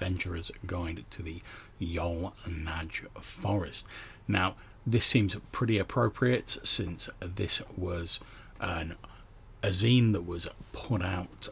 Adventurer's Guide to the Yol'Najj Forest. Now, this seems pretty appropriate since this was a zine that was put out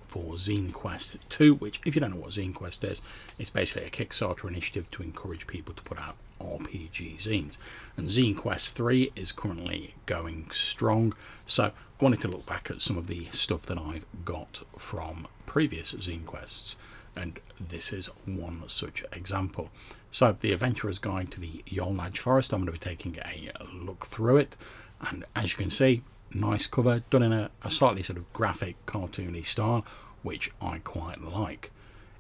for Zinequest 2, which, if you don't know what Zinequest is, it's basically a Kickstarter initiative to encourage people to put out RPG zines. And Zinequest 3 is currently going strong, so I wanted to look back at some of the stuff that I've got from previous Zinequests, and this is one such example. So, the Adventurer's Guide to the Yol'Najj Forest, I'm going to be taking a look through it, and as you can see, nice cover, done in a slightly sort of graphic, cartoony style, which I quite like.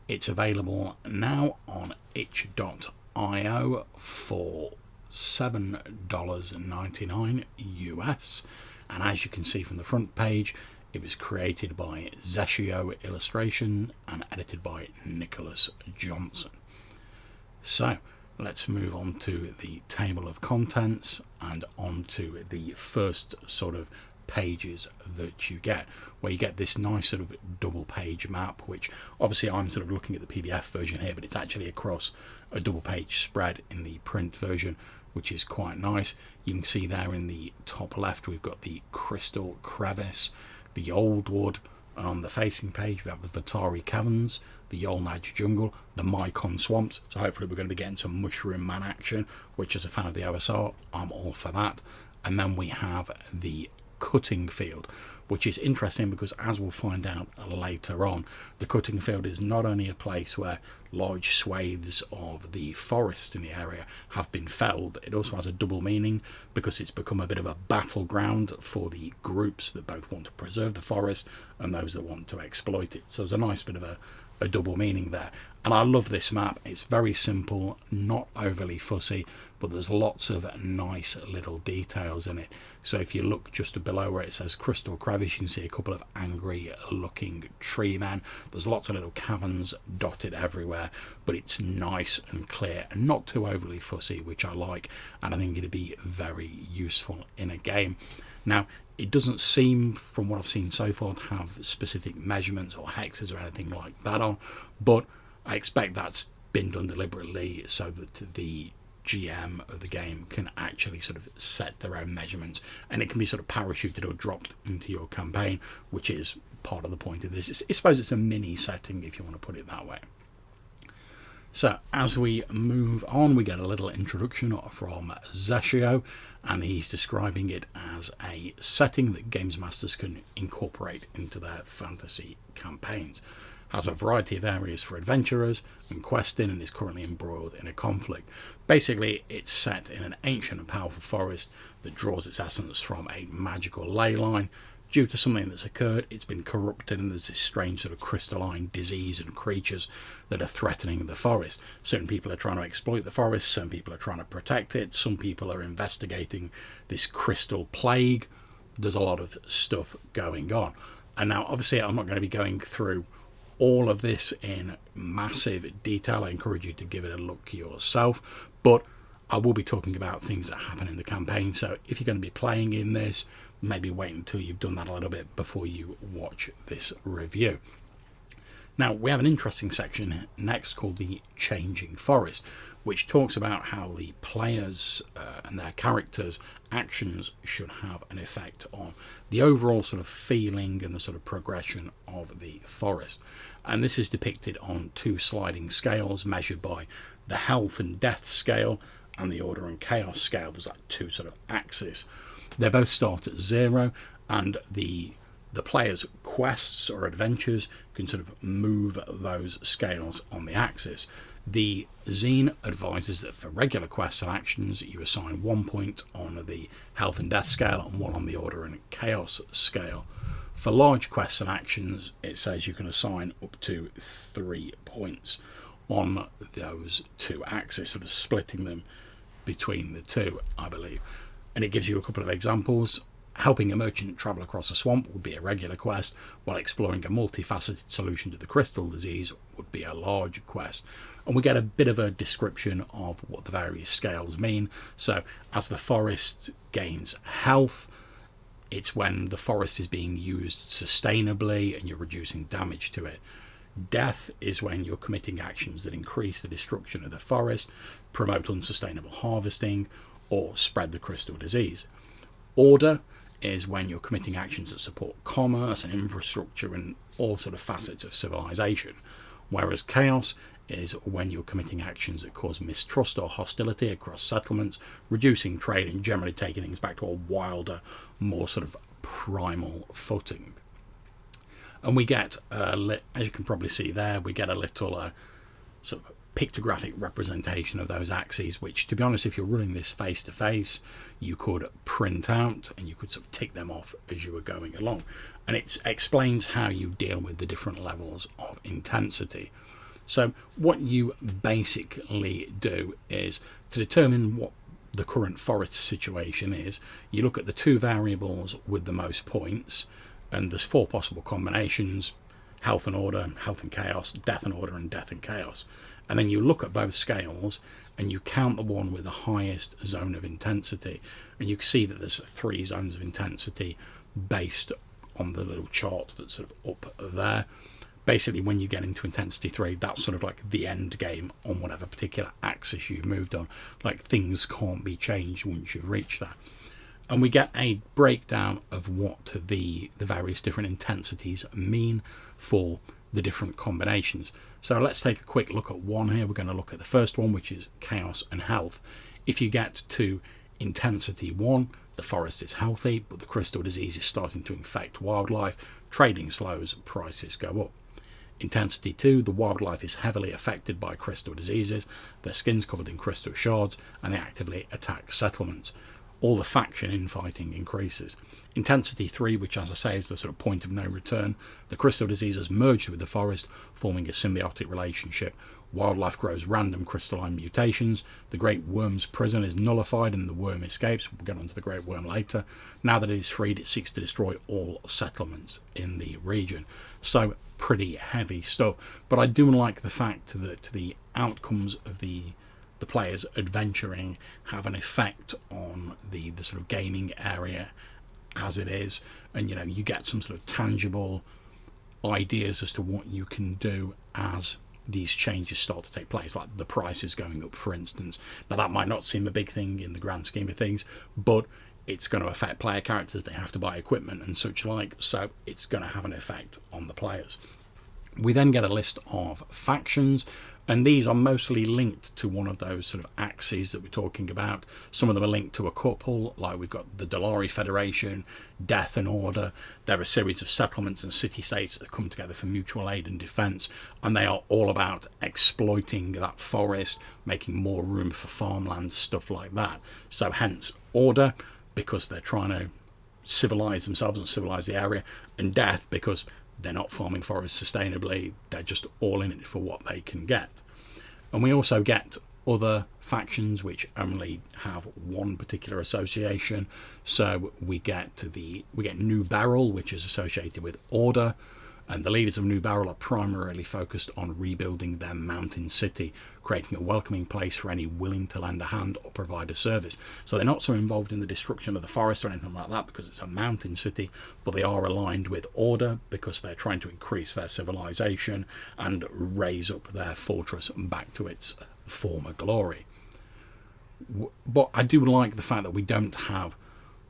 It's available now on itch.io for $7.99 US, and as you can see from the front page, it was created by Zella Illustration and edited by Nicholas Johnson. So let's move on to the table of contents and on to the first sort of pages that you get, where you get this nice sort of double page map, which obviously I'm sort of looking at the PDF version here, but it's actually across a double page spread in the print version, which is quite nice. You can see there in the top left we've got the Crystal Crevice, the Old Wood, and on the facing page we have the Vatari Caverns, the Yol'Najj Jungle, the Mycon Swamps, so hopefully we're going to be getting some Mushroom Man action, which as a fan of the OSR, I'm all for that. And then we have the Cutting Field, which is interesting because, as we'll find out later on, the Cutting Field is not only a place where large swathes of the forest in the area have been felled, it also has a double meaning because it's become a bit of a battleground for the groups that both want to preserve the forest and those that want to exploit it. So there's a nice bit of a double meaning there, and I love this map. It's very simple, not overly fussy, but there's lots of nice little details in it. So if you look just below where it says Crystal Crevice, you can see a couple of angry looking tree men. There's lots of little caverns dotted everywhere, but it's nice and clear and not too overly fussy, which I like, and I think it'd be very useful in a game. Now, it doesn't seem, from what I've seen so far, to have specific measurements or hexes or anything like that on, but I expect that's been done deliberately so that the GM of the game can actually sort of set their own measurements, and it can be sort of parachuted or dropped into your campaign, which is part of the point of this. I suppose it's a mini setting, if you want to put it that way. So as we move on, we get a little introduction from Zeshio, and he's describing it as a setting that games masters can incorporate into their fantasy campaigns. Has a variety of areas for adventurers and questing, and is currently embroiled in a conflict. Basically, it's set in an ancient and powerful forest that draws its essence from a magical ley line. Due to something that's occurred, it's been corrupted, and there's this strange sort of crystalline disease and creatures that are threatening the forest. Certain people are trying to exploit the forest, some people are trying to protect it, some people are investigating this crystal plague. There's a lot of stuff going on. And now, obviously, I'm not going to be going through all of this in massive detail. I encourage you to give it a look yourself, but I will be talking about things that happen in the campaign. So if you're going to be playing in this, maybe wait until you've done that a little bit before you watch this review. Now, we have an interesting section next called the Changing Forest, which talks about how the players and their characters' actions should have an effect on the overall sort of feeling and the sort of progression of the forest. And this is depicted on two sliding scales measured by the health and death scale and the order and chaos scale. There's like two sort of axes. They both start at 0, and the player's quests or adventures can sort of move those scales on the axis. The zine advises that for regular quests and actions, you assign 1 point on the health and death scale and 1 on the order and chaos scale. For large quests and actions, it says you can assign up to 3 points on those two axes, sort of splitting them between the two, I believe. And it gives you a couple of examples. Helping a merchant travel across a swamp would be a regular quest, while exploring a multifaceted solution to the crystal disease would be a large quest. And we get a bit of a description of what the various scales mean. So as the forest gains health, it's when the forest is being used sustainably and you're reducing damage to it. Death is when you're committing actions that increase the destruction of the forest, promote unsustainable harvesting, or spread the crystal disease. Order is when you're committing actions that support commerce and infrastructure and all sort of facets of civilization. Whereas chaos is when you're committing actions that cause mistrust or hostility across settlements, reducing trade and generally taking things back to a wilder, more sort of primal footing. And we get, as you can probably see there, we get a little sort of pictographic representation of those axes, which, to be honest, if you're running this face to face, you could print out and you could sort of tick them off as you were going along. And it explains how you deal with the different levels of intensity. So what you basically do is, to determine what the current forest situation is, you look at the two variables with the most points, and there's 4 possible combinations: health and order, health and chaos, death and order, and death and chaos. And then you look at both scales and you count the one with the highest zone of intensity, and you can see that there's 3 zones of intensity based on the little chart that's sort of up there. Basically, when you get into intensity 3, that's sort of like the end game on whatever particular axis you've moved on. Like, things can't be changed once you've reached that. And we get a breakdown of what the various different intensities mean for the different combinations. So let's take a quick look at one here. We're going to look at the first one, which is chaos and health. If you get to intensity 1, the forest is healthy, but the crystal disease is starting to infect wildlife. Trading slows, prices go up. Intensity 2, the wildlife is heavily affected by crystal diseases. Their skin's covered in crystal shards, and they actively attack settlements. All the faction infighting increases. Intensity 3, which, as I say, is the sort of point of no return. The crystal disease has merged with the forest, forming a symbiotic relationship. Wildlife grows random crystalline mutations. The great worm's prison is nullified and the worm escapes. We'll get onto the great worm later. Now that it is freed, it seeks to destroy all settlements in the region. So, pretty heavy stuff. But I do like the fact that the outcomes of the players adventuring have an effect on the sort of gaming area as it is, and you get some sort of tangible ideas as to what you can do as these changes start to take place, like the prices going up, for instance. Now, that might not seem a big thing in the grand scheme of things, but it's going to affect player characters. They have to buy equipment and such like, so it's going to have an effect on the players. We then get a list of factions, and these are mostly linked to one of those sort of axes that we're talking about. Some of them are linked to a couple, like we've got the Dolari Federation, Death and Order. They're a series of settlements and city-states that come together for mutual aid and defence, and they are all about exploiting that forest, making more room for farmland, stuff like that. So hence Order, because they're trying to civilise themselves and civilise the area, and Death, because they're not farming forests sustainably, they're just all in it for what they can get. And we also get other factions which only have one particular association. So we get New Barrel, which is associated with Order, and the leaders of New Barrel are primarily focused on rebuilding their mountain city, creating a welcoming place for any willing to lend a hand or provide a service. So they're not so involved in the destruction of the forest or anything like that, because it's a mountain city, but they are aligned with Order because they're trying to increase their civilization and raise up their fortress back to its former glory. But I do like the fact that we don't have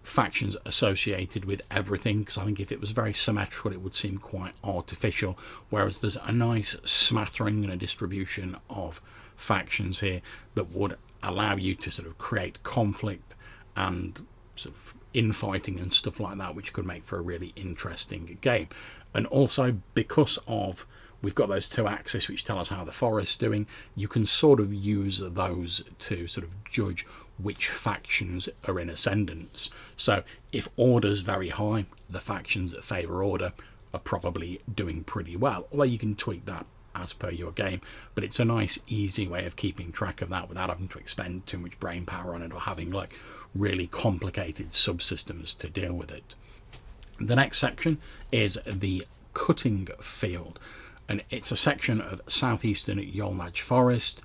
factions associated with everything, because I think if it was very symmetrical it would seem quite artificial, whereas there's a nice smattering and a distribution of factions here that would allow you to sort of create conflict and sort of infighting and stuff like that, which could make for a really interesting game. And also, because of we've got those 2 axes which tell us how the forest's doing, you can sort of use those to sort of judge which factions are in ascendance. So if Order's very high, the factions that favour Order are probably doing pretty well, although you can tweak that as per your game. But it's a nice easy way of keeping track of that without having to expend too much brain power on it or having like really complicated subsystems to deal with it. The next section is the cutting field, and it's a section of southeastern Yol'Najj forest.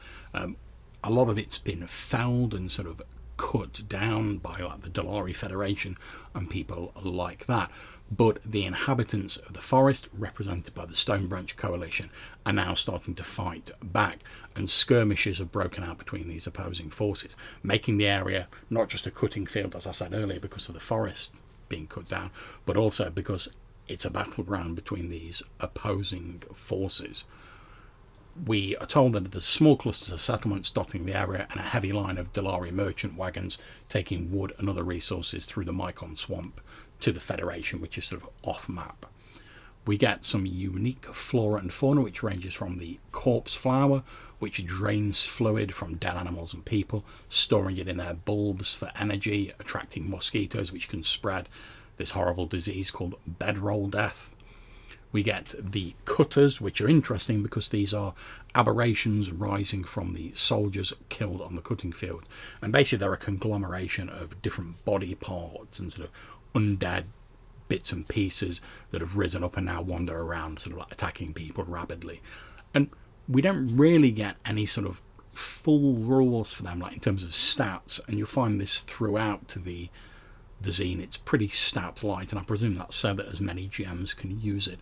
A lot of it's been felled and sort of cut down by like the Dalari Federation and people like that. But the inhabitants of the forest, represented by the Stone Branch Coalition, are now starting to fight back, and skirmishes have broken out between these opposing forces, making the area not just a cutting field, as I said earlier, because of the forest being cut down, but also because it's a battleground between these opposing forces. We are told that there's small clusters of settlements dotting the area and a heavy line of Dalari merchant wagons taking wood and other resources through the Mycon swamp to the Federation, which is sort of off map. We get some unique flora and fauna, which ranges from the corpse flower, which drains fluid from dead animals and people, storing it in their bulbs for energy, attracting mosquitoes which can spread this horrible disease called bedroll death. We get the cutters, which are interesting because these are aberrations rising from the soldiers killed on the cutting field. And basically they're a conglomeration of different body parts and sort of undead bits and pieces that have risen up and now wander around, sort of like attacking people rapidly. And we don't really get any sort of full rules for them, like in terms of stats, and you'll find this throughout the zine. It's pretty stat light, and I presume that's so that as many GMs can use it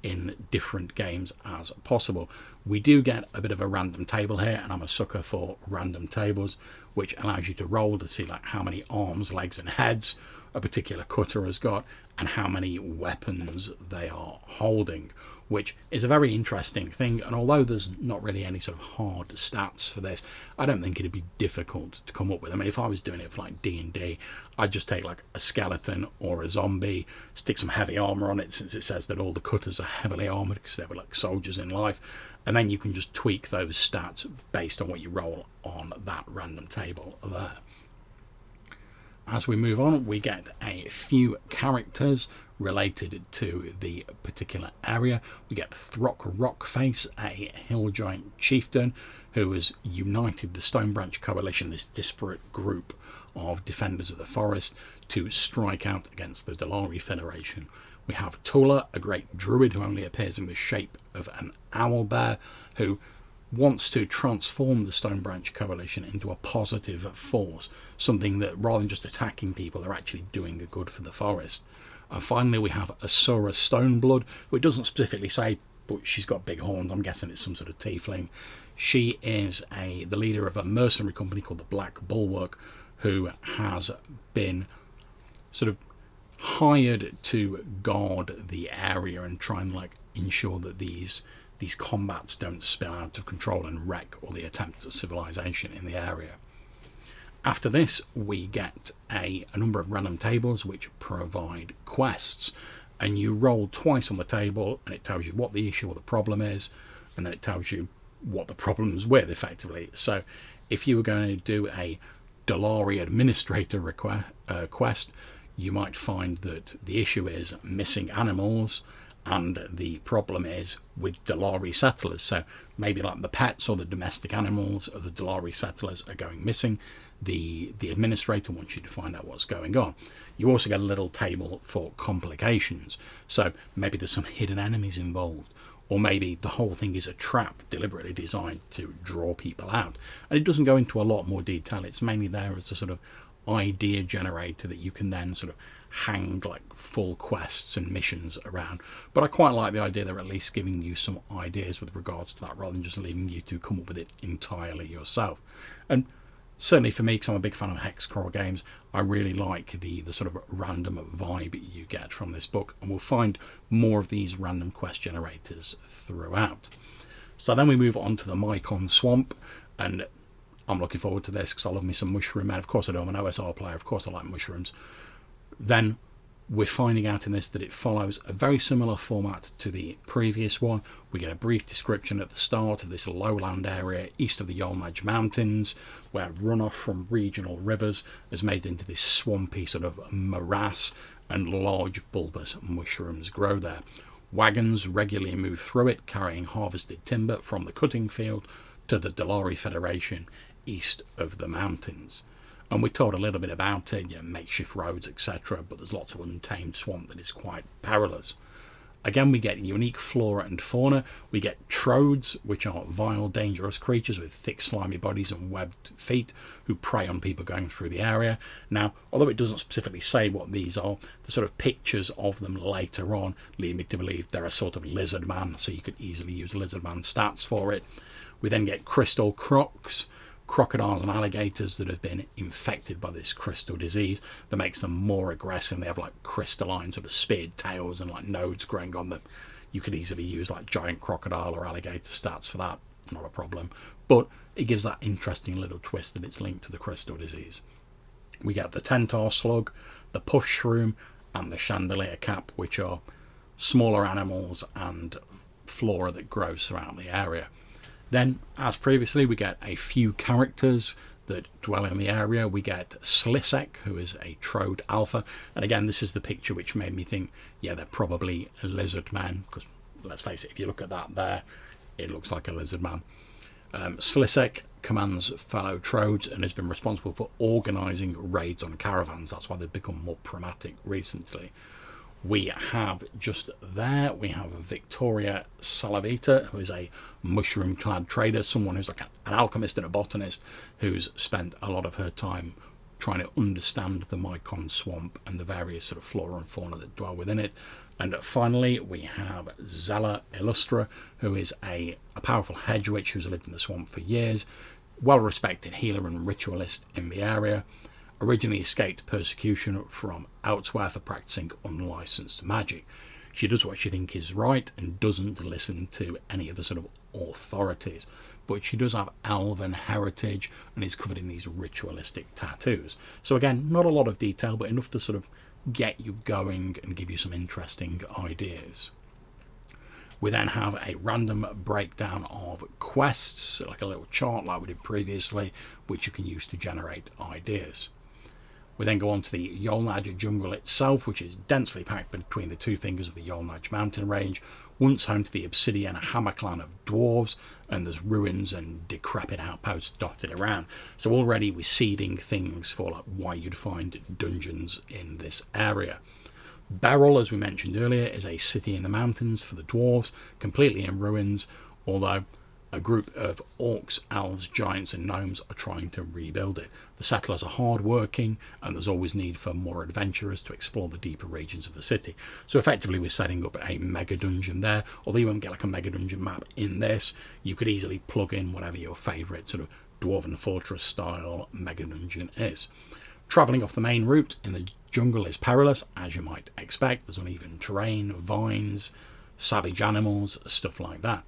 in different games as possible. We do get a bit of a random table here, and I'm a sucker for random tables, which allows you to roll to see like how many arms, legs and heads a particular cutter has got and how many weapons they are holding, which is a very interesting thing. And although there's not really any sort of hard stats for this, I don't think it'd be difficult to come up with. I mean, if I was doing it for like D&D, I'd just take like a skeleton or a zombie, stick some heavy armor on it, since it says that all the cutters are heavily armored because they were like soldiers in life, and then you can just tweak those stats based on what you roll on that random table there. As we move on, we get a few characters related to the particular area. We get Throck Rockface, a hill giant chieftain who has united the Stone Branch Coalition, this disparate group of defenders of the forest, to strike out against the Dalari Federation. We have Tula, a great druid who only appears in the shape of an owl bear, who wants to transform the Stone Branch Coalition into a positive force, something that rather than just attacking people, they're actually doing a good for the forest. And finally we have Asura Stoneblood, who it doesn't specifically say, but she's got big horns. I'm guessing it's some sort of tiefling. She is the leader of a mercenary company called the Black Bulwark, who has been sort of hired to guard the area and try and like ensure that these combats don't spill out of control and wreck all the attempts at civilization in the area. After this, we get a number of random tables which provide quests, and you roll twice on the table and it tells you what the issue or the problem is, and then it tells you what the problem's with, effectively. So if you were going to do a Dalari administrator quest, you might find that the issue is missing animals, and the problem is with Dalari settlers. So maybe like the pets or the domestic animals of the Dalari settlers are going missing. The administrator wants you to find out what's going on. You also get a little table for complications. So maybe there's some hidden enemies involved, or maybe the whole thing is a trap deliberately designed to draw people out. And it doesn't go into a lot more detail. It's mainly there as a sort of idea generator that you can then sort of hang like full quests and missions around. But I quite like the idea they're at least giving you some ideas with regards to that, rather than just leaving you to come up with it entirely yourself. And certainly for me, because I'm a big fan of hex crawl games, I really like the sort of random vibe you get from this book, and we'll find more of these random quest generators throughout. So then we move on to the Mycon Swamp, and I'm looking forward to this because I love me some mushroom, and of course I do. I'm an OSR player, of course I like mushrooms. Then we're finding out in this that it follows a very similar format to the previous one. We get a brief description at the start of this lowland area east of the Yol'Najj Mountains, where runoff from regional rivers is made into this swampy sort of morass, and large bulbous mushrooms grow there. Wagons regularly move through it, carrying harvested timber from the cutting field to the Dalari Federation east of the mountains. And we told a little bit about it, makeshift roads, etc., but there's lots of untamed swamp that is quite perilous. Again, we get unique flora and fauna. We get troads, which are vile, dangerous creatures with thick, slimy bodies and webbed feet who prey on people going through the area. Now, although it doesn't specifically say what these are, the sort of pictures of them later on lead me to believe they're a sort of lizard man, so you could easily use lizard man stats for it. We then get crystal crocs, crocodiles and alligators that have been infected by this crystal disease that makes them more aggressive. They have like crystalline sort of speared tails and like nodes growing on them. You could easily use like giant crocodile or alligator stats for that, not a problem, but it gives that interesting little twist that it's linked to the crystal disease. We get the tentar slug, the puff shroom and the chandelier cap, which are smaller animals and flora that grows throughout the area. Then, as previously, we get a few characters that dwell in the area. We get Slisek, who is a Troad Alpha. And again, this is the picture which made me think, yeah, they're probably a lizard man. Because, let's face it, if you look at that there, it looks like a lizard man. Slisek commands fellow Troads and has been responsible for organising raids on caravans. That's why they've become more pragmatic recently. We have just there, we have Victoria Salavita, who is a mushroom-clad trader, someone who's like an alchemist and a botanist who's spent a lot of her time trying to understand the Mycon swamp and the various sort of flora and fauna that dwell within it. And finally, we have Zella Illustra, who is a powerful hedge witch who's lived in the swamp for years, well-respected healer and ritualist in the area. Originally escaped persecution from elsewhere for practicing unlicensed magic. She does what she thinks is right and doesn't listen to any of the sort of authorities. But she does have elven heritage and is covered in these ritualistic tattoos. So again, not a lot of detail, but enough to sort of get you going and give you some interesting ideas. We then have a random breakdown of quests, like a little chart like we did previously, which you can use to generate ideas. We then go on to the Yol'Najj Jungle itself, which is densely packed between the two fingers of the Yol'Najj mountain range, once home to the obsidian hammer clan of dwarves, and there's ruins and decrepit outposts dotted around. So already we're seeding things for like why you'd find dungeons in this area. Beryl, as we mentioned earlier, is a city in the mountains for the dwarves, completely in ruins, although a group of orcs, elves, giants and gnomes are trying to rebuild it. The settlers are hard-working and there's always need for more adventurers to explore the deeper regions of the city. So effectively we're setting up a mega dungeon there. Although you won't get like a mega dungeon map in this, you could easily plug in whatever your favourite sort of Dwarven Fortress style mega dungeon is. Travelling off the main route in the jungle is perilous, as you might expect. There's uneven terrain, vines, savage animals, stuff like that.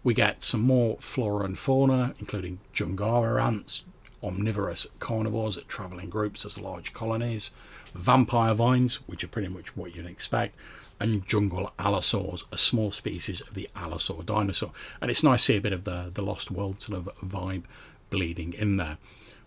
We get some more flora and fauna, including Jungara ants, omnivorous carnivores that travel in groups as large colonies, vampire vines, which are pretty much what you'd expect, and jungle allosaurs, a small species of the allosaur dinosaur. And it's nice to see a bit of the Lost World sort of vibe bleeding in there.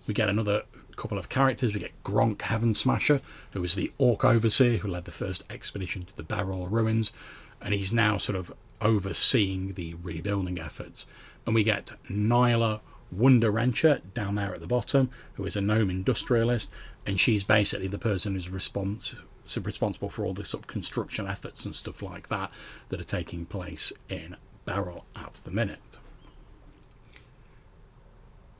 We get another couple of characters. We get Gronk Heaven Smasher, who is the orc overseer who led the first expedition to the Beryl ruins, and he's now sort of overseeing the rebuilding efforts. And we get Nyla Wunderwrencher down there at the bottom, who is a gnome industrialist, and she's basically the person who's responsible for all the sort of construction efforts and stuff like that that are taking place in Beryl at the minute.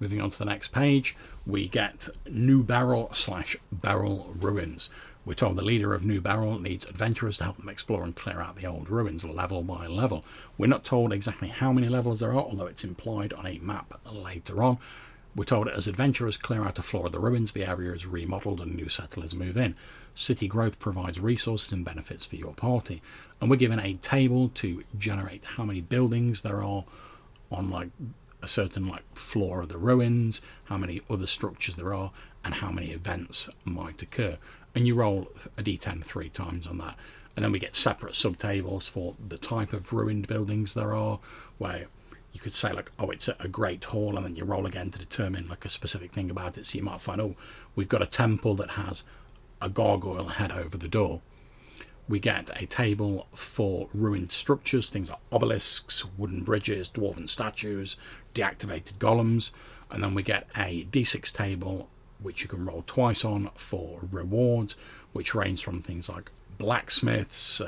Moving on to the next page, we get New Beryl / Beryl Ruins. We're told the leader of New Beryl needs adventurers to help them explore and clear out the old ruins level by level. We're not told exactly how many levels there are, although it's implied on a map later on. We're told as adventurers clear out a floor of the ruins, the area is remodelled and new settlers move in. City growth provides resources and benefits for your party. And we're given a table to generate how many buildings there are on like a certain like floor of the ruins, how many other structures there are, and how many events might occur. And you roll a d10 3 times on that. And then we get separate subtables for the type of ruined buildings there are, where you could say like, oh, it's a great hall, and then you roll again to determine like a specific thing about it. So you might find, oh, we've got a temple that has a gargoyle head over the door. We get a table for ruined structures, things like obelisks, wooden bridges, dwarven statues, deactivated golems. And then we get a d6 table which you can roll twice on for rewards, which range from things like blacksmiths,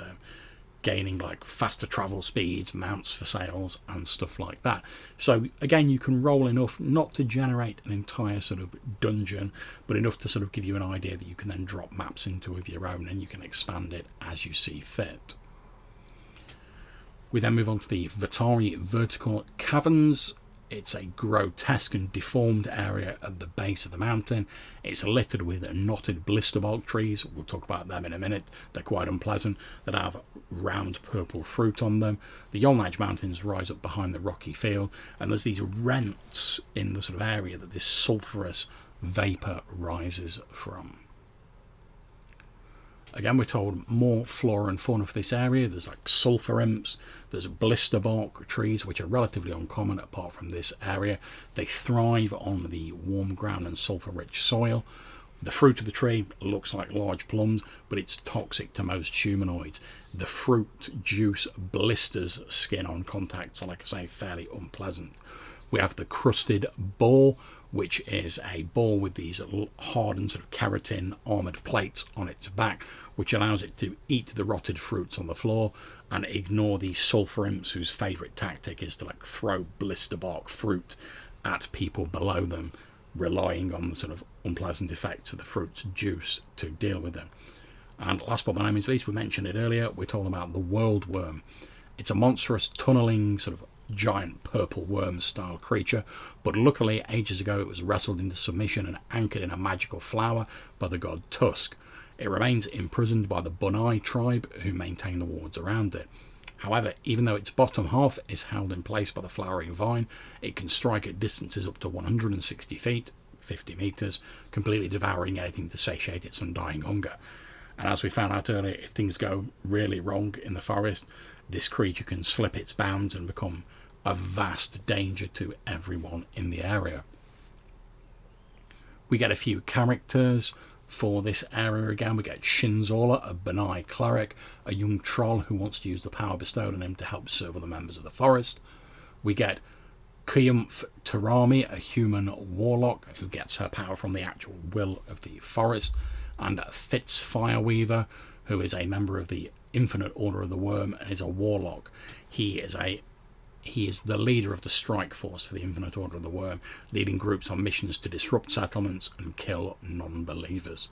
gaining like faster travel speeds, mounts for sales and stuff like that. So again, you can roll enough not to generate an entire sort of dungeon, but enough to sort of give you an idea that you can then drop maps into of your own, and you can expand it as you see fit. We then move on to the Vatari Vertical Caverns. It's a grotesque and deformed area at the base of the mountain. It's littered with knotted blisterbark trees. We'll talk about them in a minute. They're quite unpleasant, that have round purple fruit on them. The Yol'Najj Mountains rise up behind the rocky field, and there's these rents in the sort of area that this sulphurous vapour rises from. Again, we're told more flora and fauna for this area. There's like sulphur imps, there's blisterbark trees, which are relatively uncommon apart from this area. They thrive on the warm ground and sulphur-rich soil. The fruit of the tree looks like large plums, but it's toxic to most humanoids. The fruit juice blisters skin on contact, so like I say, fairly unpleasant. We have the crusted boar, which is a boar with these hardened sort of keratin armoured plates on its back, which allows it to eat the rotted fruits on the floor and ignore the sulphur imps, whose favourite tactic is to like throw blisterbark fruit at people below them, relying on the sort of unpleasant effects of the fruit's juice to deal with them. And last but by no means least, we mentioned it earlier, we're talking about the world worm. It's a monstrous tunnelling sort of giant purple worm style creature, but luckily ages ago it was wrestled into submission and anchored in a magical flower by the god Tusk. It remains imprisoned by the Bunai tribe, who maintain the wards around it. However, even though its bottom half is held in place by the flowering vine, it can strike at distances up to 160 feet, 50 metres, completely devouring anything to satiate its undying hunger. And as we found out earlier, if things go really wrong in the forest, this creature can slip its bounds and become a vast danger to everyone in the area. We get a few characters for this area again. We get Shinzala, a Bunai cleric, a young troll who wants to use the power bestowed on him to help serve other members of the forest. We get Kuyumph Tarami, a human warlock who gets her power from the actual will of the forest, and Fitz Fireweaver, who is a member of the Infinite Order of the Worm and is a warlock. He is the leader of the strike force for the Infinite Order of the Worm, leading groups on missions to disrupt settlements and kill non-believers.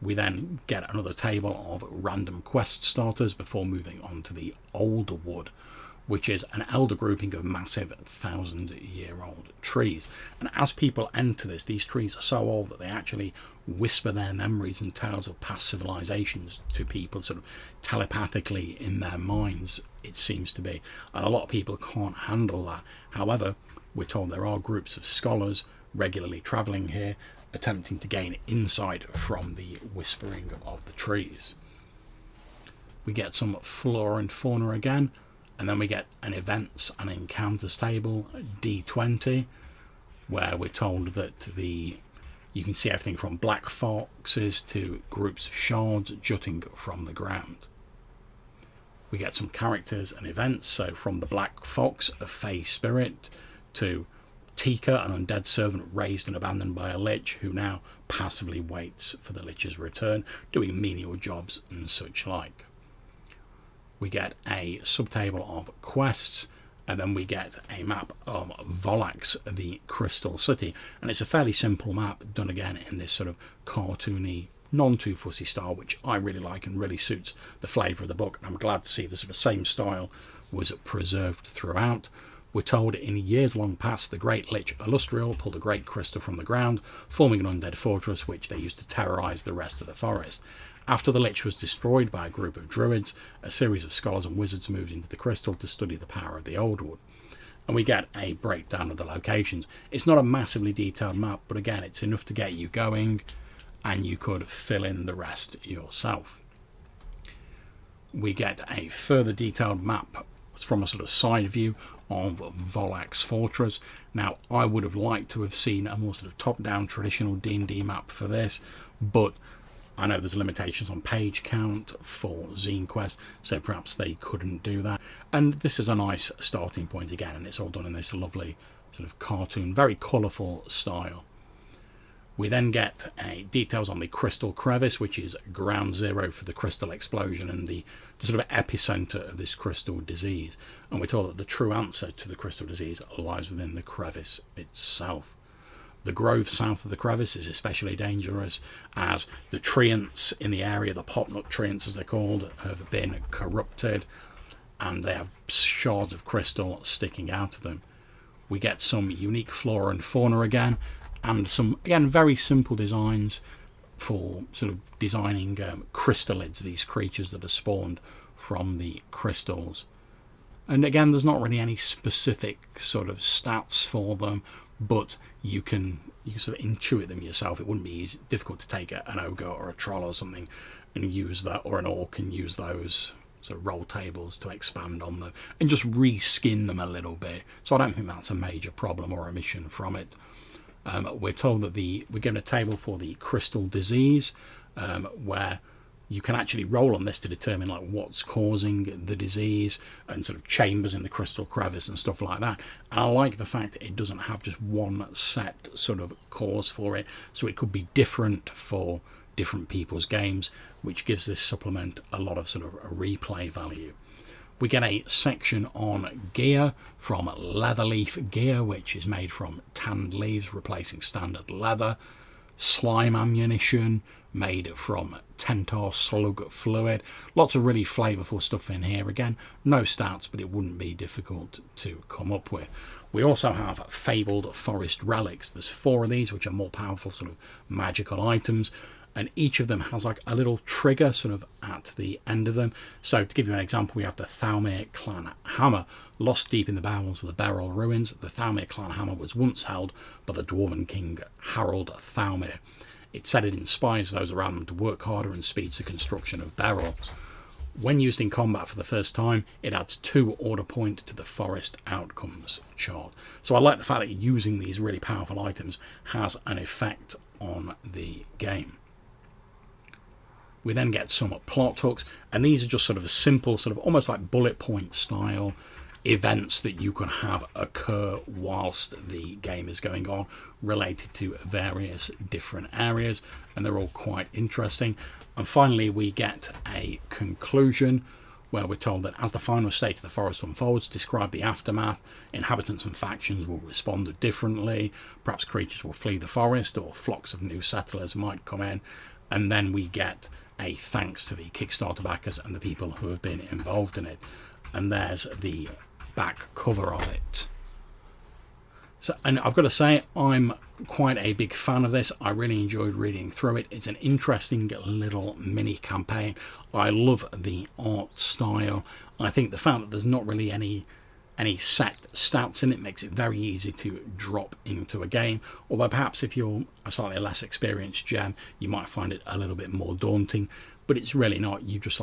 We then get another table of random quest starters before moving on to the Older Wood, which is an elder grouping of massive 1,000-year-old trees. And as people enter this, these trees are so old that they actually whisper their memories and tales of past civilizations to people sort of telepathically in their minds, it seems to be. And a lot of people can't handle that. However, we're told there are groups of scholars regularly travelling here, attempting to gain insight from the whispering of the trees. We get some flora and fauna again, and then we get an events and encounters table, D20, where we're told that you can see everything from black foxes to groups of shards jutting from the ground. We get some characters and events, so from the black fox, a fey spirit, to Tika, an undead servant raised and abandoned by a lich, who now passively waits for the lich's return, doing menial jobs and such like. We get a subtable of quests, and then we get a map of Volax, the Crystal City. And it's a fairly simple map, done again in this sort of cartoony, non-too-fussy style, which I really like and really suits the flavour of the book. I'm glad to see the sort of same style was preserved throughout. We're told in years long past, the great lich Illustra pulled a great crystal from the ground, forming an undead fortress which they used to terrorise the rest of the forest. After the lich was destroyed by a group of druids, a series of scholars and wizards moved into the crystal to study the power of the old wood. And we get a breakdown of the locations. It's not a massively detailed map, but again, it's enough to get you going, and you could fill in the rest yourself. We get a further detailed map from a sort of side view of Volax Fortress. Now, I would have liked to have seen a more sort of top-down traditional D&D map for this, but I know there's limitations on page count for Zinequest, so perhaps they couldn't do that. And this is a nice starting point again, and it's all done in this lovely sort of cartoon, very colourful style. We then get details on the crystal crevice, which is ground zero for the crystal explosion and the sort of epicenter of this crystal disease. And we're told that the true answer to the crystal disease lies within the crevice itself. The grove south of the crevice is especially dangerous, as the treants in the area, the popnut treants as they're called, have been corrupted, and they have shards of crystal sticking out of them. We get some unique flora and fauna again, and some, again, very simple designs for sort of designing crystallids, these creatures that are spawned from the crystals. And again, there's not really any specific sort of stats for them, but you can sort of intuit them yourself. It wouldn't be difficult to take an ogre or a troll or something and use that, or an orc, and use those sort of roll tables to expand on them and just reskin them a little bit. So I don't think that's a major problem or omission from it. We're told that we're given a table for the crystal disease, where you can actually roll on this to determine like what's causing the disease, and sort of chambers in the crystal crevice and stuff like that. And I like the fact that it doesn't have just one set sort of cause for it, so it could be different for different people's games, which gives this supplement a lot of sort of a replay value. We get a section on gear from Leatherleaf Gear, which is made from tanned leaves, replacing standard leather. Slime ammunition made from Tentar slug fluid. Lots of really flavourful stuff in here. Again, no stats, but it wouldn't be difficult to come up with. We also have Fabled Forest Relics. There's 4 of these, which are more powerful sort of magical items, and each of them has like a little trigger sort of at the end of them. So to give you an example, we have the Thalmer clan hammer. Lost deep in the bowels of the Beryl ruins, the Thalmer clan hammer was once held by the dwarven king Harold Thalmer. It said it inspires those around them to work harder and speeds the construction of Beryl. When used in combat for the first time, it adds 2 order point to the forest outcomes chart. So I like the fact that using these really powerful items has an effect on the game. We then get some plot hooks, and these are just sort of a simple, sort of almost like bullet point style events that you can have occur whilst the game is going on, related to various different areas, and they're all quite interesting. And finally, we get a conclusion where we're told that as the final state of the forest unfolds, describe the aftermath. Inhabitants and factions will respond differently. Perhaps creatures will flee the forest, or flocks of new settlers might come in. And then we get a thanks to the Kickstarter backers and the people who have been involved in it. And there's the back cover of it. So, and I've got to say, I'm quite a big fan of this. I really enjoyed reading through it. It's an interesting little mini campaign. I love the art style. I think the fact that there's not really any set stats in it makes it very easy to drop into a game. Although perhaps if you're a slightly less experienced GM, you might find it a little bit more daunting. But it's really not. You just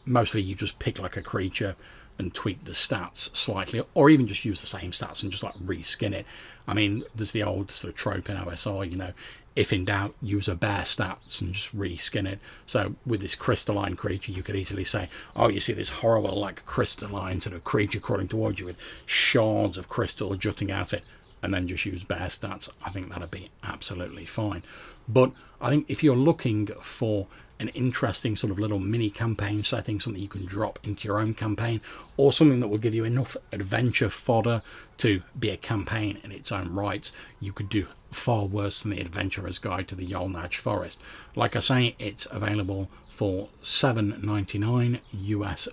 mostly you just pick like a creature and tweak the stats slightly, or even just use the same stats and just like reskin it. I mean, there's the old sort of trope in OSR, you know, if in doubt, use a bare stats and just reskin it. So with this crystalline creature, you could easily say, oh, you see this horrible like crystalline sort of creature crawling towards you with shards of crystal jutting out it, and then just use bare stats. I think that'd be absolutely fine. But I think if you're looking for an interesting sort of little mini campaign setting, something you can drop into your own campaign, or something that will give you enough adventure fodder to be a campaign in its own rights, you could do far worse than the Adventurer's Guide to the Yol'Najj Forest. Like I say, it's available for $7.99 US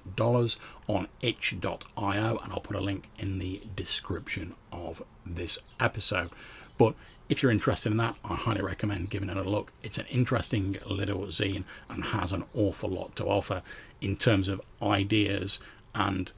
on itch.io, and I'll put a link in the description of this episode. But if you're interested in that, I highly recommend giving it a look. It's an interesting little zine and has an awful lot to offer in terms of ideas and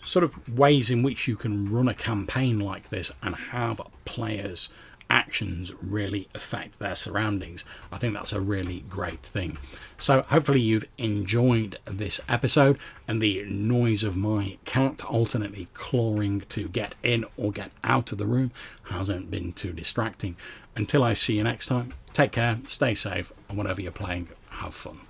sort of ways in which you can run a campaign like this and have players' actions really affect their surroundings. I think that's a really great thing. So hopefully you've enjoyed this episode, and the noise of my cat alternately clawing to get in or get out of the room hasn't been too distracting. Until I see you next time, take care, stay safe, and whatever you're playing, have fun.